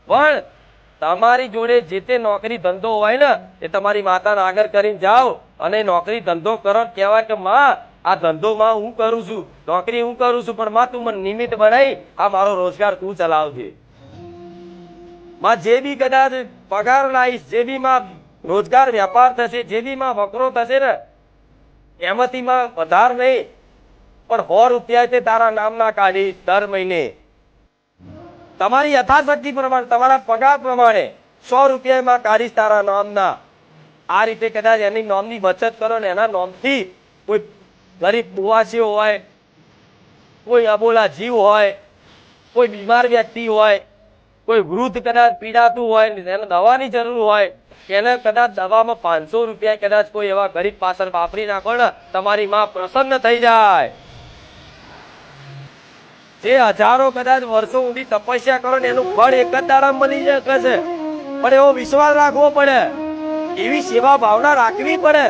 પણ તમારી જોડે જે તે નોકરી ધંધો હોય ને એ તમારી માતાને આગળ કરીને જાઓ અને નોકરી ધંધો કરો, કહેવાય કે માં આ ધંધો માં હું કરું છું, નોકરી હું કરું છું, પણ માં તું મને નિમિત્ત બનાવી આ મારો રોજગાર તું ચલાવજે. માં જે બી કદાચ પગાર લાવીશ, જે બી માં રોજગાર વેપાર થશે, જે બી માં વકરો થશે ને એમાંથી માં વધાર નહીં પણ 100 રૂપિયા તે તારા નામના કાઢીશ દર મહિને. તમારી યથાશક્તિ પ્રમાણે, તમારા પગાર પ્રમાણે 100 રૂપિયા માં કાઢીશ તારા નામના. આ રીતે કદાચ એની નામની બચત કરો ને એના નામથી કોઈ ગરીબ કુવાસી હોય, કોઈ અબોલા જીવ હોય, કોઈ બીમાર વ્યક્તિ હોય, કોઈ વૃદ્ધ કદાચ પીડાતું હોય, એને દવાની જરૂર હોય, એને કદાચ દવામાં 500 રૂપિયા કદાચ કોઈ એવા ગરીબ પાછળ વાપરી નાખો ને તમારી માં પ્રસન્ન થઈ જાય. જે હજારો કદાચ વર્ષો સુધી તપસ્યા કરો ને એનું ફળ એક જ દાડામાં મળી શકે છે, પણ એવો વિશ્વાસ રાખવો પડે, એવી સેવા ભાવના રાખવી પડે